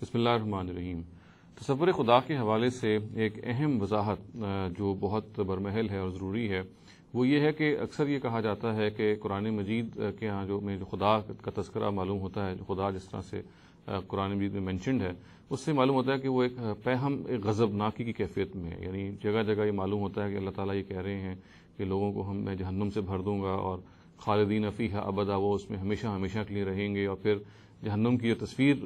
بسم اللہ الرحمن الرحیم۔ تصور خدا کے حوالے سے ایک اہم وضاحت جو بہت برمحل ہے اور ضروری ہے وہ یہ ہے کہ اکثر یہ کہا جاتا ہے کہ قرآن مجید کے ہاں جو خدا کا تذکرہ معلوم ہوتا ہے، جو خدا جس طرح سے قرآن مجید میں مینشنڈ ہے، اس سے معلوم ہوتا ہے کہ وہ ایک پہم ایک غضبناکی کی کیفیت میں ہے۔ یعنی جگہ جگہ یہ معلوم ہوتا ہے کہ اللہ تعالیٰ یہ کہہ رہے ہیں کہ لوگوں کو میں جہنم سے بھر دوں گا اور خالدین فیہا ابدا، وہ اس میں ہمیشہ ہمیشہ کے لیے رہیں گے۔ اور پھر جہنم کی جو تصویر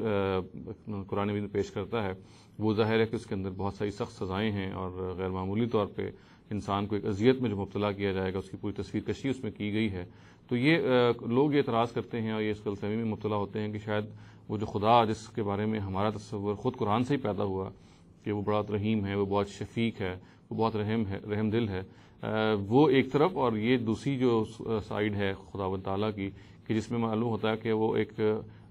قرآن مجید میں پیش کرتا ہے وہ ظاہر ہے کہ اس کے اندر بہت ساری سخت سزائیں ہیں اور غیر معمولی طور پہ انسان کو ایک اذیت میں جو مبتلا کیا جائے گا اس کی پوری تصویر کشی اس میں کی گئی ہے۔ تو یہ لوگ یہ اعتراض کرتے ہیں اور یہ اس غلط فہمی میں مبتلا ہوتے ہیں کہ شاید وہ جو خدا جس کے بارے میں ہمارا تصور خود قرآن سے ہی پیدا ہوا کہ وہ بڑا رحیم ہے، وہ بہت شفیق ہے، وہ بہت رحم دل ہے، وہ ایک طرف، اور یہ دوسری جو سائیڈ ہے خداوند تعالیٰ کی کہ جس میں معلوم ہوتا ہے کہ وہ ایک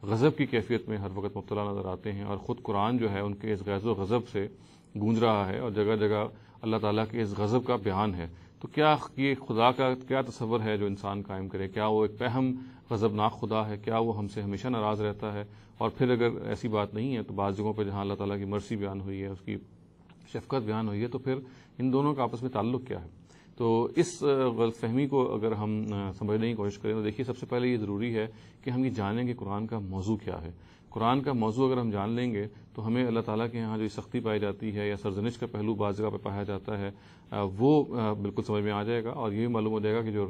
غضب کی کیفیت میں ہر وقت مبتلا نظر آتے ہیں، اور خود قرآن جو ہے ان کے اس غیظ و غضب سے گونج رہا ہے اور جگہ جگہ اللہ تعالیٰ کے اس غضب کا بیان ہے۔ تو کیا یہ خدا کا کیا تصور ہے جو انسان قائم کرے؟ کیا وہ ایک پہم غضبناک خدا ہے؟ کیا وہ ہم سے ہمیشہ ناراض رہتا ہے؟ اور پھر اگر ایسی بات نہیں ہے تو بعض جگہوں پہ جہاں اللہ تعالیٰ کی مرسی بیان ہوئی ہے، اس کی شفقت بیان ہوئی ہے، تو پھر ان دونوں کا آپس میں تعلق کیا ہے؟ تو اس غلط فہمی کو اگر ہم سمجھنے کی کوشش کریں تو دیکھیے سب سے پہلے یہ ضروری ہے کہ ہم یہ جانیں کہ قرآن کا موضوع کیا ہے۔ قرآن کا موضوع اگر ہم جان لیں گے تو ہمیں اللہ تعالیٰ کے یہاں جو سختی پائی جاتی ہے یا سرزنش کا پہلو بعض جگہ پہ پایا جاتا ہے وہ بالکل سمجھ میں آ جائے گا، اور یہ بھی معلوم ہو جائے گا کہ جو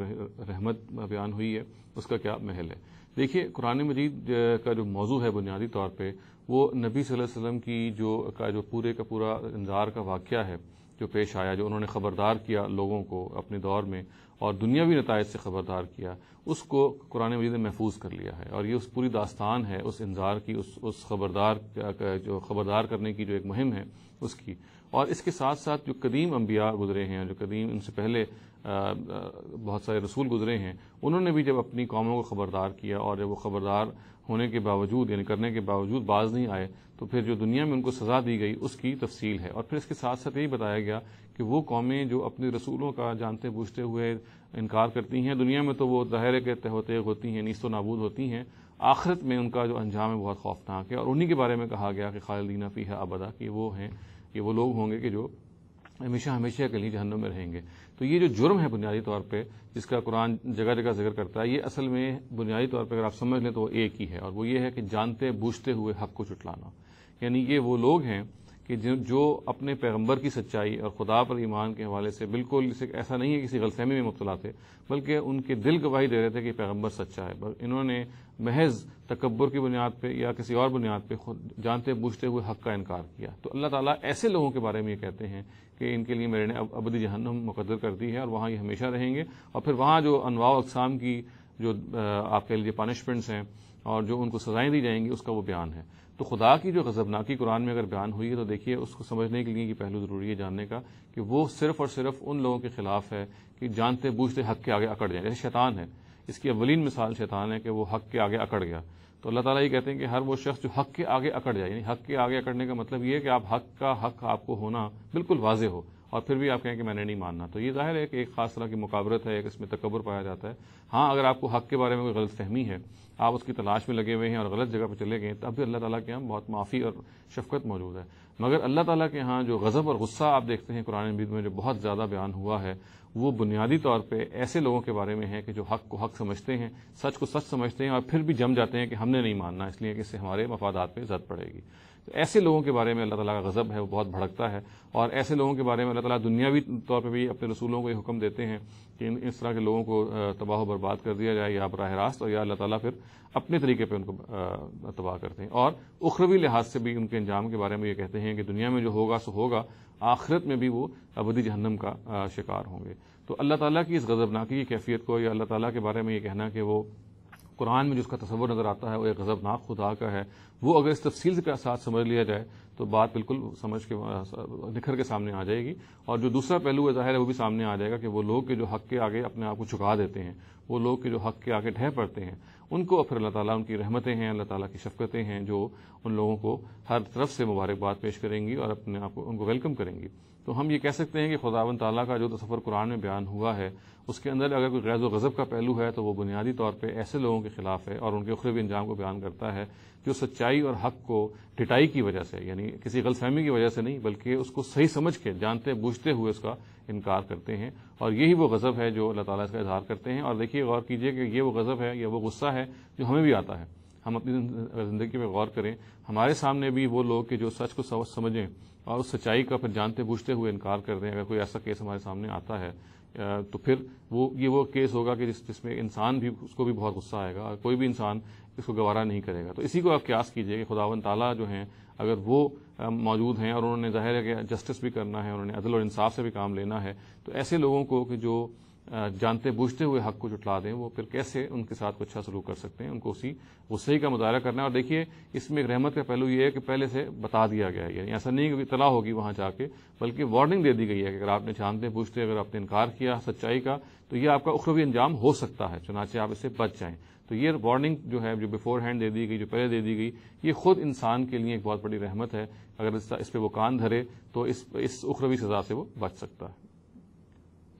رحمت بیان ہوئی ہے اس کا کیا محل ہے۔ دیکھیے قرآن مجید کا جو موضوع ہے بنیادی طور پہ وہ نبی صلی اللہ علیہ وسلم کی جو پورے کا پورا انذار کا واقعہ ہے جو پیش آیا، جو انہوں نے خبردار کیا لوگوں کو اپنے دور میں اور دنیاوی نتائج سے خبردار کیا، اس کو قرآن مجید نے محفوظ کر لیا ہے۔ اور یہ اس پوری داستان ہے اس انذار کی، اس خبردار کرنے کی جو ایک مہم ہے اس کی۔ اور اس کے ساتھ ساتھ جو قدیم انبیاء گزرے ہیں، جو قدیم ان سے پہلے بہت سارے رسول گزرے ہیں، انہوں نے بھی جب اپنی قوموں کو خبردار کیا اور جب وہ خبردار ہونے کے باوجود یعنی کرنے کے باوجود باز نہیں آئے تو پھر جو دنیا میں ان کو سزا دی گئی اس کی تفصیل ہے۔ اور پھر اس کے ساتھ ساتھ یہی بتایا گیا کہ وہ قومیں جو اپنے رسولوں کا جانتے بوجھتے ہوئے انکار کرتی ہیں، دنیا میں تو وہ ظاہر کے تہ و تیغ ہوتی ہیں، نیست و نابود ہوتی ہیں، آخرت میں ان کا جو انجام ہے بہت خوفناک ہے۔ اور انہی کے بارے میں کہا گیا کہ خالدین فیہا ابدا، کہ وہ لوگ ہوں گے کہ جو ہمیشہ ہمیشہ کے لیے جہنم میں رہیں گے۔ تو یہ جو جرم ہے بنیادی طور پہ جس کا قرآن جگہ جگہ ذکر کرتا ہے، یہ اصل میں بنیادی طور پہ اگر آپ سمجھ لیں تو وہ ایک ہی ہے، اور وہ یہ ہے کہ جانتے بوجھتے ہوئے حق کو جھٹلانا۔ یعنی یہ وہ لوگ ہیں کہ جو اپنے پیغمبر کی سچائی اور خدا پر ایمان کے حوالے سے بالکل ایسا نہیں ہے کسی غلط فہمی میں مبتلا تھے، بلکہ ان کے دل گواہی دے رہے تھے کہ پیغمبر سچا ہے، انہوں نے محض تکبر کی بنیاد پہ یا کسی اور بنیاد پہ خود جانتے بوجھتے ہوئے حق کا انکار کیا۔ تو اللہ تعالیٰ ایسے لوگوں کے بارے میں یہ کہتے ہیں کہ ان کے لیے میرے نے ابدی جہنم مقدر کر دی ہے اور وہاں یہ ہمیشہ رہیں گے، اور پھر وہاں جو انواع و اقسام کی جو آپ کہہ لیجیے پانشمنٹس ہیں اور جو ان کو سزائیں دی جائیں گی اس کا وہ بیان ہے۔ تو خدا کی جو غضبناکی قرآن میں اگر بیان ہوئی ہے تو دیکھیے اس کو سمجھنے کے لیے یہ پہلو ضروری ہے جاننے کا کہ وہ صرف اور صرف ان لوگوں کے خلاف ہے کہ جانتے بوجھتے حق کے آگے اکڑ جائیں، جیسے شیطان ہے۔ اس کی اولین مثال شیطان ہے کہ وہ حق کے آگے اکڑ گیا۔ تو اللہ تعالیٰ یہ کہتے ہیں کہ ہر وہ شخص جو حق کے آگے اکڑ جائے، یعنی حق کے آگے اکڑنے کا مطلب یہ ہے کہ آپ حق کا حق آپ کو ہونا بالکل واضح ہو اور پھر بھی آپ کہیں کہ میں نے نہیں ماننا، تو یہ ظاہر ہے کہ ایک خاص طرح کی مقابرت ہے، ایک اس میں تکبر پایا جاتا ہے۔ ہاں اگر آپ کو حق کے بارے میں کوئی غلط فہمی ہے، آپ اس کی تلاش میں لگے ہوئے ہیں اور غلط جگہ پہ چلے گئے، تب بھی اللہ تعالیٰ کے یہاں بہت معافی اور شفقت موجود ہے۔ مگر اللہ تعالیٰ کے ہاں جو غضب اور غصہ آپ دیکھتے ہیں قرآن مجید میں جو بہت زیادہ بیان ہوا ہے، وہ بنیادی طور پہ ایسے لوگوں کے بارے میں ہے کہ جو حق کو حق سمجھتے ہیں، سچ کو سچ سمجھتے ہیں، اور پھر بھی جم جاتے ہیں کہ ہم نے نہیں ماننا اس لیے کہ اس سے ہمارے مفادات پہ زد پڑے گی۔ تو ایسے لوگوں کے بارے میں اللہ تعالیٰ کا غضب ہے، وہ بہت بھڑکتا ہے، اور ایسے لوگوں کے بارے میں اللہ تعالیٰ دنیاوی طور پہ بھی اپنے رسولوں کو یہ حکم دیتے ہیں کہ اس طرح کے لوگوں کو تباہ و برباد کر دیا جائے، یا براہ راست اور یا اللہ تعالیٰ پھر اپنے طریقے پہ ان کو تباہ کرتے ہیں۔ اور اخروی لحاظ سے بھی ان کے انجام کے بارے میں یہ کہتے ہیں کہ دنیا میں جو ہوگا سو ہوگا، آخرت میں بھی وہ ابدی جہنم کا شکار ہوں گے۔ تو اللہ تعالیٰ کی اس غضبناکی کی کیفیت کو یا اللہ تعالیٰ کے بارے میں یہ کہنا کہ وہ قرآن میں جو اس کا تصور نظر آتا ہے وہ ایک غضبناک خدا کا ہے، وہ اگر اس تفصیل کے ساتھ سمجھ لیا جائے تو بات بالکل سمجھ کے نکھر کے سامنے آ جائے گی۔ اور جو دوسرا پہلو ہے ظاہر ہے وہ بھی سامنے آ جائے گا کہ وہ لوگ کہ جو حق کے آگے اپنے آپ کو جھکا دیتے ہیں، وہ لوگ کہ جو حق کے آگے ڈھہ پڑتے ہیں، ان کو پھر اللہ تعالیٰ ان کی رحمتیں ہیں، اللہ تعالیٰ کی شفقتیں ہیں جو ان لوگوں کو ہر طرف سے مبارکباد پیش کریں گی اور اپنے آپ کو ان کو ویلکم کریں گی۔ تو ہم یہ کہہ سکتے ہیں کہ خداوند تعالیٰ کا جو تصور قرآن میں بیان ہوا ہے اس کے اندر اگر کوئی غیظ و غضب کا پہلو ہے تو وہ بنیادی طور پہ ایسے لوگوں کے خلاف ہے اور ان کے اخروی انجام کو بیان کرتا ہے جو سچائی اور حق کو ڈٹائی کی وجہ سے، یعنی کسی غلط فہمی کی وجہ سے نہیں بلکہ اس کو صحیح سمجھ کے جانتے بوجھتے ہوئے اس کا انکار کرتے ہیں، اور یہی وہ غضب ہے جو اللہ تعالیٰ اس کا اظہار کرتے ہیں۔ اور دیکھیے، غور کیجئے کہ یہ وہ غضب ہے یا وہ غصہ ہے جو ہمیں بھی آتا ہے۔ ہم اپنی زندگی میں غور کریں، ہمارے سامنے بھی وہ لوگ کہ جو سچ کو سمجھیں اور اس سچائی کا پھر جانتے بوجھتے ہوئے انکار کر دیں، اگر کوئی ایسا کیس ہمارے سامنے آتا ہے تو پھر یہ وہ کیس ہوگا کہ جس میں انسان بھی، اس کو بھی بہت غصہ آئے گا اور کوئی بھی انسان اس کو گوارا نہیں کرے گا۔ تو اسی کو آپ قیاس کیجئے کہ خداوند تعالیٰ جو ہیں اگر وہ موجود ہیں اور انہوں نے ظاہر ہے کہ جسٹس بھی کرنا ہے، انہوں نے عدل اور انصاف سے بھی کام لینا ہے، تو ایسے لوگوں کو کہ جو جانتے بوجھتے ہوئے حق کو جھٹلا دیں، وہ پھر کیسے ان کے ساتھ اچھا سلوک کر سکتے ہیں؟ ان کو اسی غصے کا مظاہرہ کرنا ہے۔ اور دیکھیے، اس میں ایک رحمت کا پہلو یہ ہے کہ پہلے سے بتا دیا گیا ہے، یعنی ایسا نہیں کہ اطلاع ہوگی وہاں جا کے، بلکہ وارننگ دے دی گئی ہے کہ اگر آپ نے جانتے بوجھتے اگر آپ نے انکار کیا سچائی کا تو یہ آپ کا اخروی انجام ہو سکتا ہے، چنانچہ آپ اس سے بچ جائیں۔ تو یہ وارننگ جو ہے، جو بیفور ہینڈ دے دی گئی، جو پہلے دے دی گئی، یہ خود انسان کے لیے ایک بہت بڑی رحمت ہے۔ اگر اس پہ وہ کان دھرے تو اس اخروی سزا سے وہ بچ سکتا ہے۔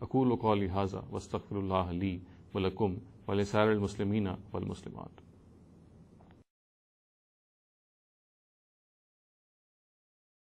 اقول قولی ھذا واستغفر اللہ لی ولکم ولسائر المسلمین والمسلمات۔